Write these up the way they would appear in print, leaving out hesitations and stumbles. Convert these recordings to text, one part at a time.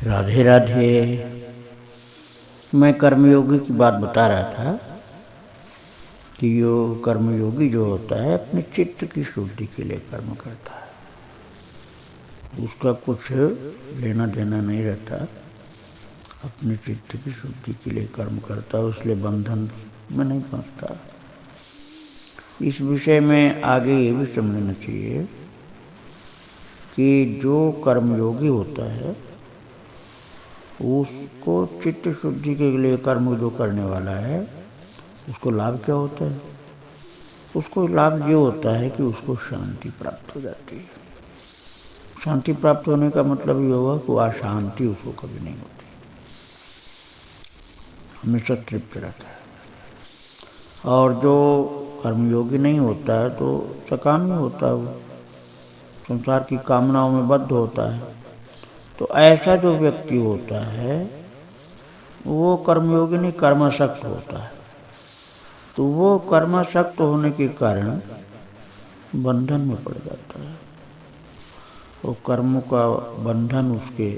राधे राधे। मैं कर्मयोगी की बात बता रहा था कि यो कर्मयोगी जो होता है अपने चित्त की शुद्धि के लिए कर्म करता है। उसका कुछ लेना देना नहीं रहता, अपने चित्त की शुद्धि के लिए कर्म करता है, इसलिए बंधन में नहीं फंसता। इस विषय में आगे ये भी समझना चाहिए कि जो कर्मयोगी होता है उसको चित्त शुद्धि के लिए कर्म जो करने वाला है उसको लाभ क्या होता है? उसको लाभ ये होता है कि उसको शांति प्राप्त हो जाती है। शांति प्राप्त होने का मतलब ये होगा कि अशांति उसको कभी नहीं होती, हमेशा तृप्त रहता है। और जो कर्मयोगी नहीं होता है तो सकामी होता है, वो संसार की कामनाओं में बद्ध होता है। तो ऐसा जो व्यक्ति होता है वो कर्मयोगी नहीं, कर्मासक्त होता है। तो वो कर्मासक्त होने के कारण बंधन में पड़ जाता है। तो कर्म का बंधन उसके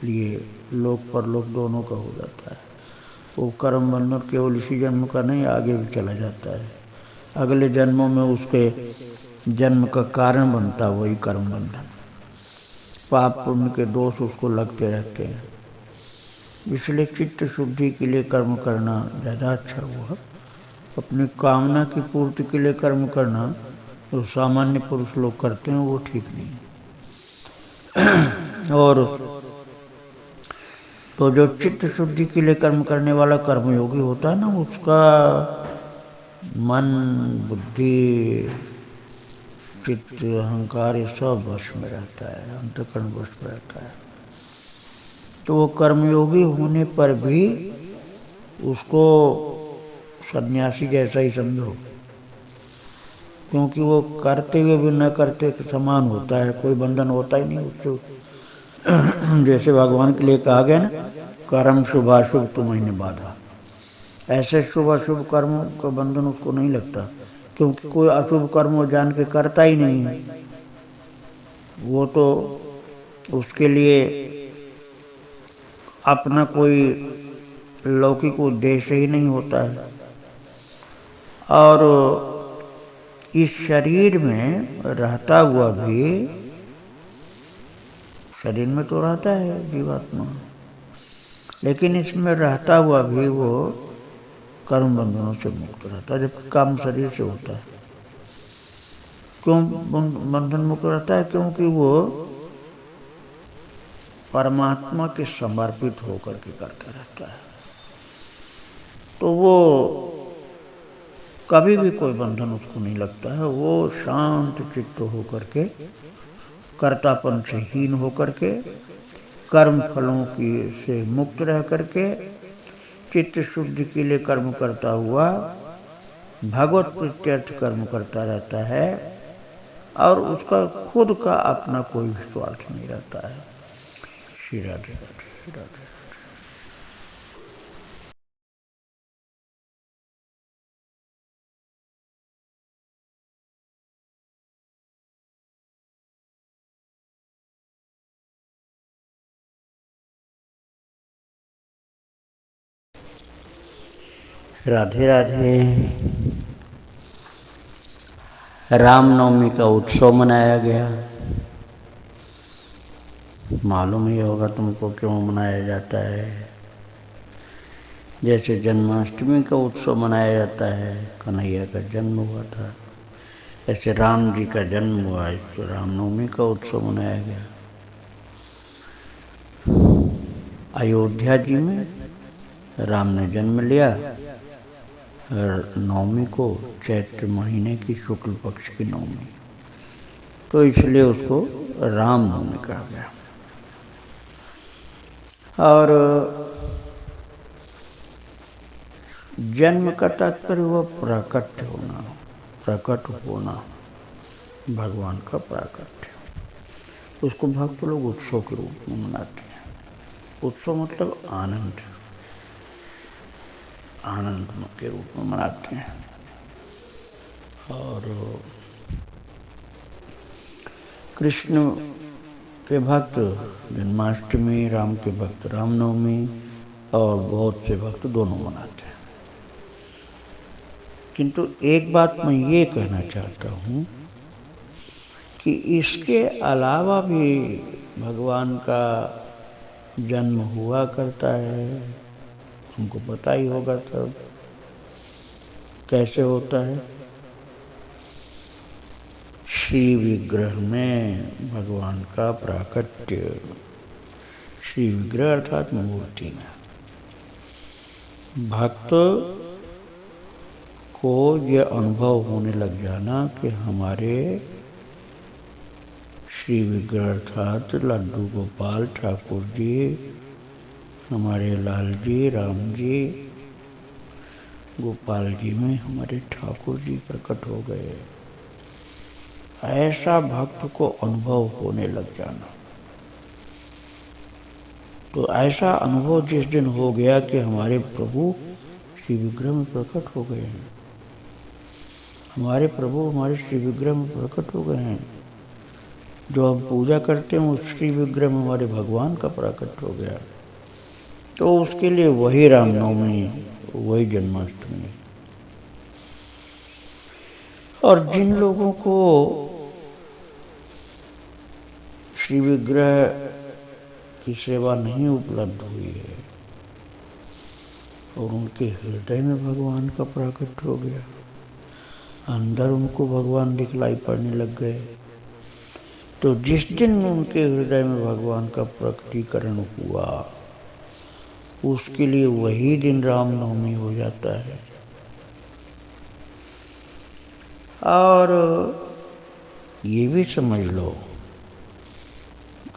लिए लोक परलोक दोनों का हो जाता है। वो कर्म बंधन केवल इसी जन्म का नहीं, आगे भी चला जाता है। अगले जन्मों में उसके जन्म का कारण बनता है वही कर्म बंधन। पाप पुण्य के दोष उसको लगते रहते हैं। इसलिए चित्त शुद्धि के लिए कर्म करना ज़्यादा अच्छा हुआ। अपनी कामना की पूर्ति के लिए कर्म करना जो सामान्य पुरुष लोग करते हैं वो ठीक नहीं। और तो जो चित्त शुद्धि के लिए कर्म करने वाला कर्मयोगी होता है ना, उसका मन बुद्धि चित्त अहंकार ये सब वश में रहता है, अंतःकरण वश में रहता है। तो वो कर्मयोगी होने पर भी उसको सन्यासी जैसा ही समझो, क्योंकि वो करते हुए भी न करते समान होता है, कोई बंधन होता ही नहीं उससे। जैसे भगवान के लिए कहा गया ना, कर्म शुभाशुभ तुम्हें बाधा। ऐसे शुभ अशुभ कर्मों का बंधन उसको नहीं लगता, क्योंकि कोई अशुभ कर्म वो जान के करता ही नहीं है। वो तो उसके लिए अपना कोई लौकिक उद्देश्य ही नहीं होता है। और इस शरीर में रहता हुआ भी, शरीर में तो रहता है जीवात्मा, लेकिन इसमें रहता हुआ भी वो कर्म बंधनों से मुक्त रहता है, जबकि काम शरीर से होता है। क्यों बंधन मुक्त रहता है? क्योंकि वो परमात्मा के समर्पित होकर के करता रहता है। तो वो कभी भी कोई बंधन उसको नहीं लगता है। वो शांत चित्त होकर के, कर्तापन से हीन होकर के, कर्म फलों की से मुक्त रह करके चित्त शुद्धि के लिए कर्म करता हुआ भगवत प्रीत्यर्थ कर्म करता रहता है। और उसका खुद का अपना कोई भी स्वार्थ नहीं रहता है। श्री राधे राधे, श्री राधे। राधे राधे। रामनवमी का उत्सव मनाया गया। मालूम ही होगा तुमको क्यों मनाया जाता है। जैसे जन्माष्टमी का उत्सव मनाया जाता है, कन्हैया का जन्म हुआ था, ऐसे राम जी का जन्म हुआ, तो रामनवमी का उत्सव मनाया गया। अयोध्या जी में राम ने जन्म लिया नवमी को, चैत्र महीने की शुक्ल पक्ष की नवमी, तो इसलिए उसको रामनवमी कहा गया। और जन्म का तात्पर्य हुआ प्राकट्य होना, प्रकट होना, भगवान का प्राकट्य। उसको भक्त लोग उत्सव के रूप में मनाते हैं। उत्सव मतलब आनंद, आनंद के रूप में मनाते हैं। और कृष्ण के भक्त जन्माष्टमी, राम के भक्त रामनवमी और बौद्ध से भक्त दोनों मनाते हैं। किंतु एक बात मैं ये कहना चाहता हूँ कि इसके अलावा भी भगवान का जन्म हुआ करता है, हमको पता ही होगा सब कैसे होता है। श्री विग्रह में भगवान का प्राकट्य, श्री विग्रह अर्थात मूर्ति में भक्त को यह अनुभव होने लग जाना कि हमारे श्री विग्रह अर्थात लड्डू गोपाल ठाकुर जी, हमारे लाल जी, राम जी, गोपाल जी में हमारे ठाकुर जी प्रकट हो गए, ऐसा भक्त को अनुभव होने लग जाना। तो ऐसा अनुभव जिस दिन हो गया कि हमारे प्रभु श्री विग्रह में प्रकट हो गए हैं, हमारे प्रभु हमारे श्री विग्रह में प्रकट हो गए हैं, जो हम पूजा करते हैं उस श्री विग्रह में हमारे भगवान का प्रकट हो गया, तो उसके लिए वही रामनवमी, वही जन्माष्टमी। और जिन लोगों को श्री विग्रह की सेवा नहीं उपलब्ध हुई है और उनके हृदय में भगवान का प्रकट हो गया, अंदर उनको भगवान दिखलाई पड़ने लग गए, तो जिस दिन उनके हृदय में भगवान का प्रकटीकरण हुआ उसके लिए वही दिन रामनवमी हो जाता है। और ये भी समझ लो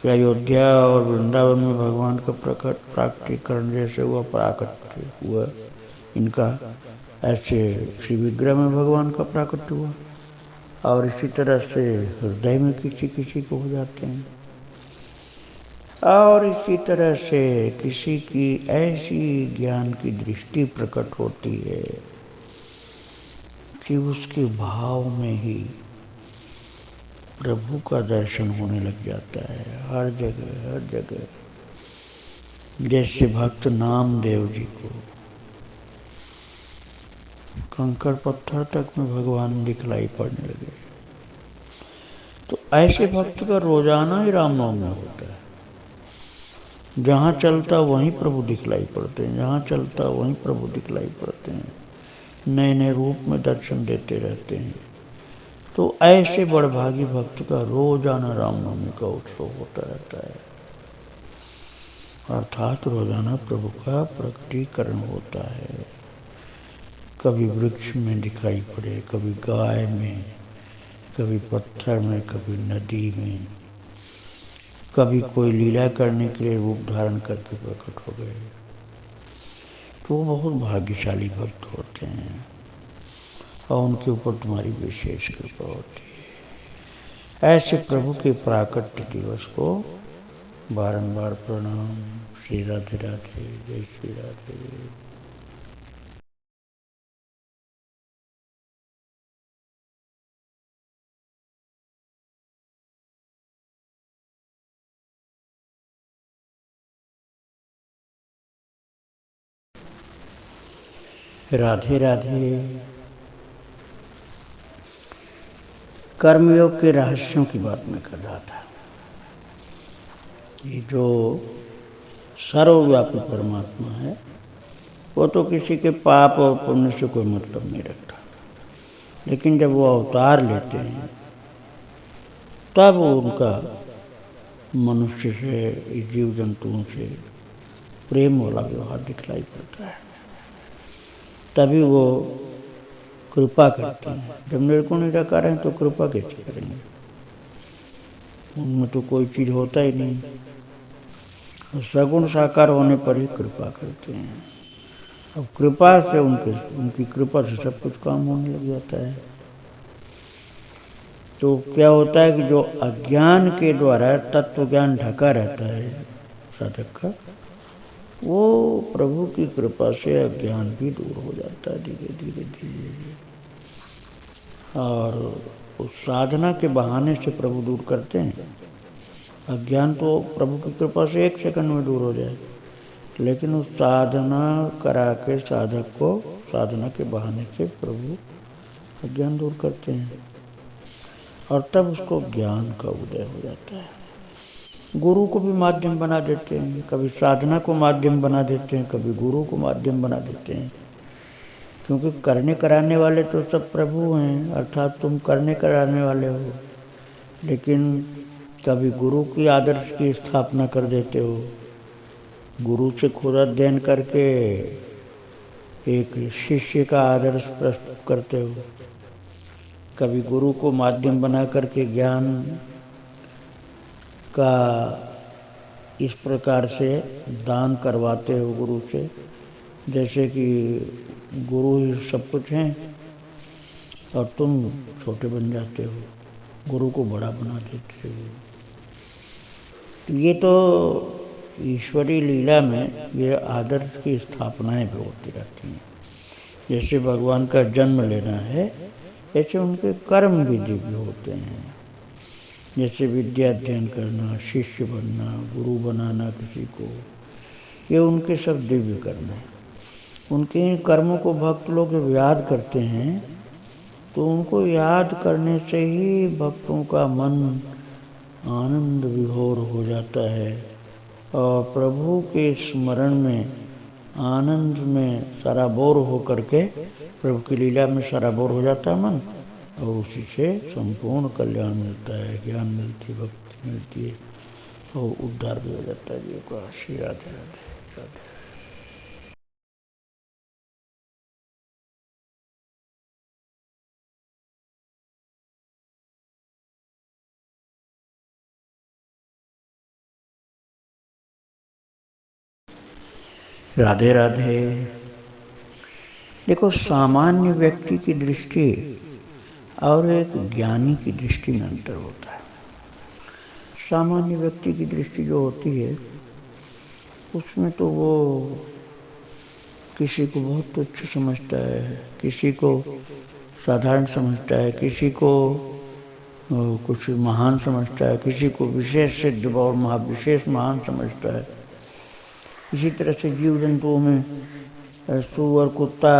कि अयोध्या और वृंदावन में भगवान का प्रकटीकरण जैसे हुआ, प्राकट हुआ इनका, ऐसे श्री विग्रह में भगवान का प्राकट हुआ और इसी तरह से हृदय में किसी किसी को हो जाते हैं। और इसी तरह से किसी की ऐसी ज्ञान की दृष्टि प्रकट होती है कि उसके भाव में ही प्रभु का दर्शन होने लग जाता है, हर जगह हर जगह। जैसे भक्त नामदेव जी को कंकड़ पत्थर तक में भगवान दिखलाई पड़ने लगे, तो ऐसे भक्त का रोजाना ही रामनवमी होता है। जहां चलता वहीं प्रभु दिखलाई पड़ते हैं, जहां चलता वहीं प्रभु दिखलाई पड़ते हैं, नए नए रूप में दर्शन देते रहते हैं। तो ऐसे बड़भागी भक्त का रोजाना रामनवमी का उत्सव होता रहता है, अर्थात रोजाना प्रभु का प्रकटीकरण होता है। कभी वृक्ष में दिखाई पड़े, कभी गाय में, कभी पत्थर में, कभी नदी में, कभी कोई लीला करने के लिए रूप धारण करके प्रकट हो गए, तो वो बहुत भाग्यशाली भक्त होते हैं और उनके ऊपर तुम्हारी विशेष कृपा होती है। ऐसे प्रभु के प्राकट्य दिवस को बारंबार प्रणाम। श्री राधे राधे, जय श्री राधे। राधे राधे। कर्मयोग के रहस्यों की बात मैं कर रहा था। ये जो सर्वव्यापी परमात्मा है वो तो किसी के पाप और पुण्य से कोई मतलब नहीं रखता, लेकिन जब वो अवतार लेते हैं तब उनका मनुष्य से, जीव जंतुओं से प्रेम वाला व्यवहार दिखलाई पड़ता है, तभी वो कृपा करते हैं। जब निर्गुण निराकार हैं तो कृपा कैसे करेंगे, उनमें तो कोई चीज होता ही नहीं। सगुण साकार होने पर ही कृपा करते हैं। अब कृपा से उनकी कृपा से सब कुछ काम होने लग जाता है। तो क्या होता है कि जो अज्ञान के द्वारा तत्व ज्ञान ढका रहता है साधक का, वो प्रभु की कृपा से अज्ञान भी दूर हो जाता है धीरे धीरे धीरे। और उस साधना के बहाने से प्रभु दूर करते हैं, अज्ञान तो प्रभु की कृपा से 1 सेकंड में दूर हो जाए, लेकिन उस साधना करा के साधक को साधना के बहाने से प्रभु अज्ञान दूर करते हैं और तब उसको ज्ञान का उदय हो जाता है। गुरु को भी माध्यम बना देते हैं, कभी साधना को माध्यम बना देते हैं, कभी गुरु को माध्यम बना देते हैं, क्योंकि करने कराने वाले तो सब प्रभु हैं, अर्थात तुम करने कराने वाले हो। लेकिन कभी गुरु की आदर्श की स्थापना कर देते हो, गुरु से खुद अध्ययन करके एक शिष्य का आदर्श प्रस्तुत करते हो, कभी गुरु को माध्यम बना करके ज्ञान का इस प्रकार से दान करवाते हो गुरु से, जैसे कि गुरु ही सब कुछ हैं और तुम छोटे बन जाते हो, गुरु को बड़ा बना देते हो। ये तो ईश्वरी लीला में ये आदर्श की स्थापनाएं भी होती रहती हैं। जैसे भगवान का जन्म लेना है, ऐसे उनके कर्म भी दिव्य होते हैं। जैसे विद्या अध्ययन करना, शिष्य बनना, गुरु बनाना किसी को, ये उनके सब दिव्य कर्म है। उनके इन कर्मों को भक्त लोग जब याद करते हैं तो उनको याद करने से ही भक्तों का मन आनंद विभोर हो जाता है और प्रभु के स्मरण में आनंद में सराबोर होकर के प्रभु की लीला में सराबोर हो जाता है मन, और उसी से संपूर्ण कल्याण मिलता है, ज्ञान मिलती, भक्ति मिलती है और उद्धार भी हो जाता है जीव का। श्री राधे राधे राधे। राधे राधे। देखो, सामान्य व्यक्ति की दृष्टि और एक ज्ञानी की दृष्टि में अंतर होता है। सामान्य व्यक्ति की दृष्टि जो होती है उसमें तो वो किसी को बहुत तुच्छ समझता है, किसी को साधारण समझता है, किसी को कुछ महान समझता है, किसी को विशेष सिद्ध और महाविशेष महान समझता है। इसी तरह से जीव जंतुओं में सूअर, कुत्ता,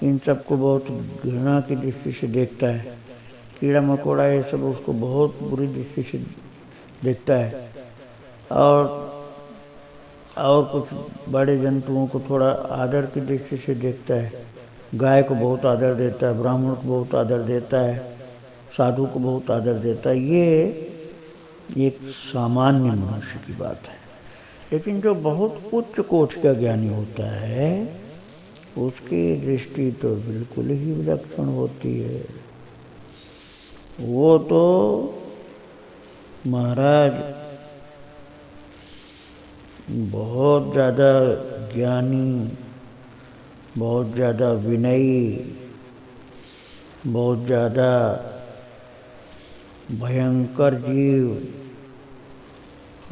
इन सबको बहुत घृणा की दृष्टि से देखता है, कीड़ा मकोड़ा ये सब उसको बहुत बुरी दृष्टि से देखता है, और कुछ बड़े जंतुओं को थोड़ा आदर की दृष्टि से देखता है। गाय को बहुत आदर देता है, ब्राह्मण को बहुत आदर देता है, साधु को बहुत आदर देता है। ये एक सामान्य मनुष्य की बात है। लेकिन जो बहुत उच्च कोटि का ज्ञानी होता है उसकी दृष्टि तो बिल्कुल ही विलक्षण होती है। वो तो महाराज बहुत ज़्यादा ज्ञानी, बहुत ज़्यादा विनयी, बहुत ज़्यादा भयंकर जीव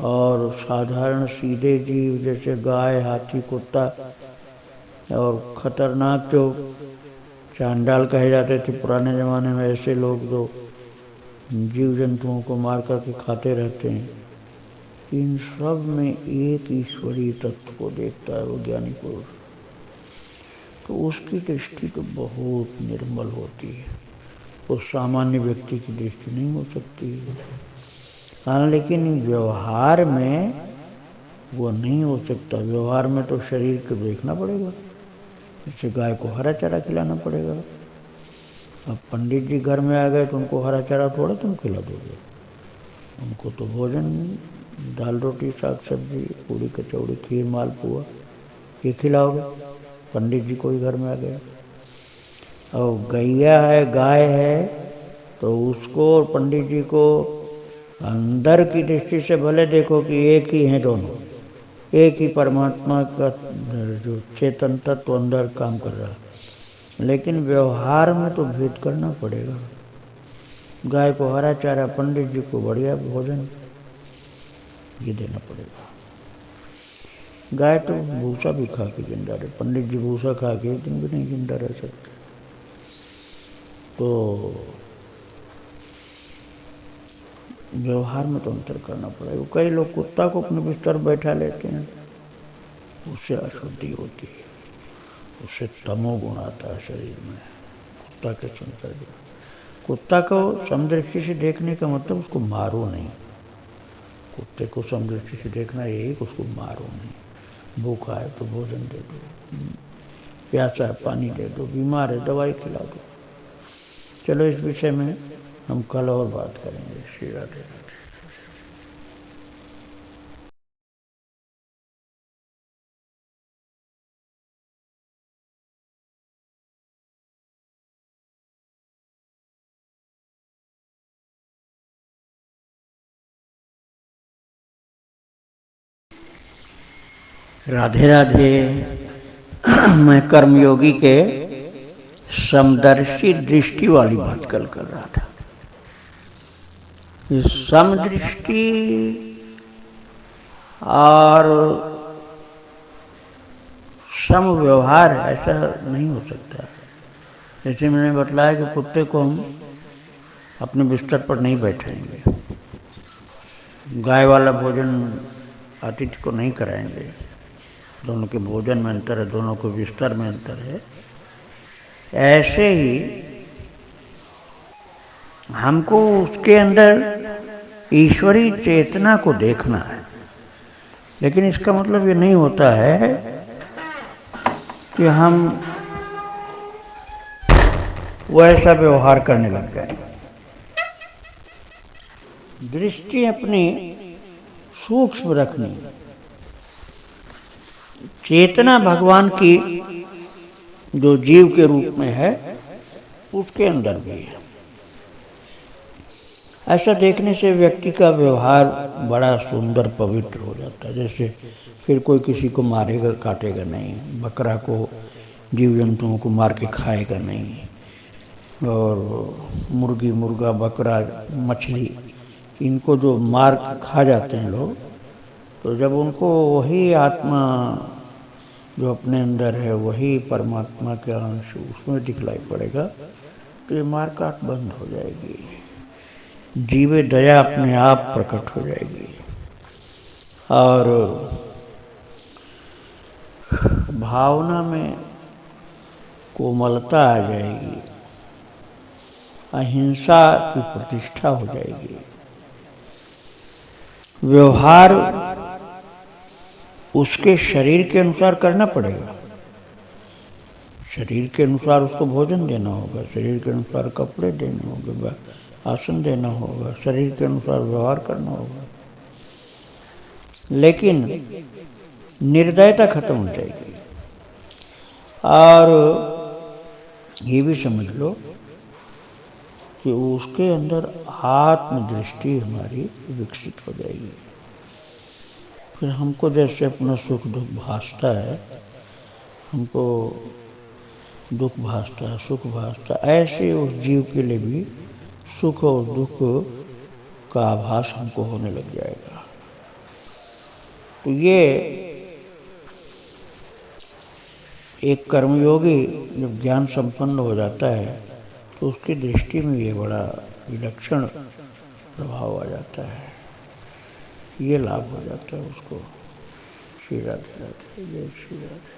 और साधारण सीधे जीव जैसे गाय, हाथी, कुत्ता और खतरनाक जो चांडाल कहे जाते थे पुराने ज़माने में, ऐसे लोग जो जीव जंतुओं को मार करके खाते रहते हैं, इन सब में एक ईश्वरीय तत्व को देखता है वो ज्ञानी पुरुष, तो उसकी दृष्टि तो बहुत निर्मल होती है। उस सामान्य व्यक्ति की दृष्टि नहीं हो सकती है। हाँ, लेकिन व्यवहार में वो नहीं हो सकता। व्यवहार में तो शरीर को देखना पड़ेगा। जैसे गाय को हरा चारा खिलाना पड़ेगा। अब पंडित जी घर में आ गए तो उनको हरा चारा थोड़ा तुम खिला दोगे, उनको तो भोजन, दाल रोटी, साग सब्जी, पूड़ी कचौड़ी, खीर, मालपुआ ये खिलाओगे। पंडित जी कोई घर में आ गया, और गैया है, गाय है, तो उसको और पंडित जी को अंदर की दृष्टि से भले देखो कि एक ही हैं दोनों, एक ही परमात्मा का जो चेतन तत्व अंदर काम कर रहा है, लेकिन व्यवहार में तो भेद करना पड़ेगा। गाय को हरा चारा, पंडित जी को बढ़िया भोजन, ये देना पड़ेगा। गाय तो भूसा भी खा के जिंदा रहे, पंडित जी भूसा खा के एक दिन भी नहीं जिंदा रह सकते। तो व्यवहार में तो अंतर करना पड़ेगा। कई लोग कुत्ता को अपने बिस्तर बैठा लेते हैं, उससे अशुद्धि होती है, उससे तमोगुण आता है शरीर में। कुत्ता के चिंता, कुत्ता को समदृष्टि से देखने का मतलब उसको मारो नहीं। कुत्ते को समदृष्टि से देखना यही कि उसको मारो नहीं। भूखा है तो भोजन दे दो, प्यासा है पानी दे दो, बीमार है दवाई खिला दो। चलो इस विषय में हम कल और बात करेंगे। श्री राधे राधे। राधे राधे। मैं कर्मयोगी के समदर्शी दृष्टि वाली बात कल कर रहा था। इस समदृष्टि और सम व्यवहार ऐसा नहीं हो सकता। जैसे मैंने बतलाया कि कुत्ते को हम अपने बिस्तर पर नहीं बैठाएंगे, गाय वाला भोजन अतिथि को नहीं कराएंगे। दोनों के भोजन में अंतर है, दोनों के बिस्तर में अंतर है। ऐसे ही हमको उसके अंदर ईश्वरीय चेतना को देखना है। लेकिन इसका मतलब ये नहीं होता है कि हम वैसा व्यवहार करने लग जाए। दृष्टि अपनी सूक्ष्म रखनी। चेतना भगवान की जो जीव के रूप में है उसके अंदर भी है। ऐसा देखने से व्यक्ति का व्यवहार बड़ा सुंदर पवित्र हो जाता है। जैसे फिर कोई किसी को मारेगा काटेगा नहीं, बकरा को जीव जंतुओं को मार के खाएगा नहीं, और मुर्गी मुर्गा बकरा मछली इनको जो मार खा जाते हैं लोग, तो जब उनको वही आत्मा जो अपने अंदर है, वही परमात्मा के अंश उसमें दिखलाई पड़ेगा, तो ये मार काट बंद हो जाएगी, जीवे दया अपने आप प्रकट हो जाएगी और भावना में कोमलता आ जाएगी, अहिंसा की प्रतिष्ठा हो जाएगी। व्यवहार उसके शरीर के अनुसार करना पड़ेगा। शरीर के अनुसार उसको भोजन देना होगा, शरीर के अनुसार कपड़े देने होंगे, आसन देना होगा, शरीर के अनुसार व्यवहार करना होगा। लेकिन निर्दयता खत्म हो जाएगी। और ये भी समझ लो कि उसके अंदर आत्मदृष्टि हमारी विकसित हो जाएगी। फिर हमको जैसे अपना सुख दुख भासता है, हमको दुख भासता है, सुख भासता है, ऐसे उस जीव के लिए भी सुख और दुख का आभास हमको होने लग जाएगा। तो ये एक कर्मयोगी जब ज्ञान संपन्न हो जाता है तो उसकी दृष्टि में ये बड़ा विलक्षण प्रभाव आ जाता है, ये लाभ हो जाता है उसको। श्री राधे राधे। जय श्री राधे।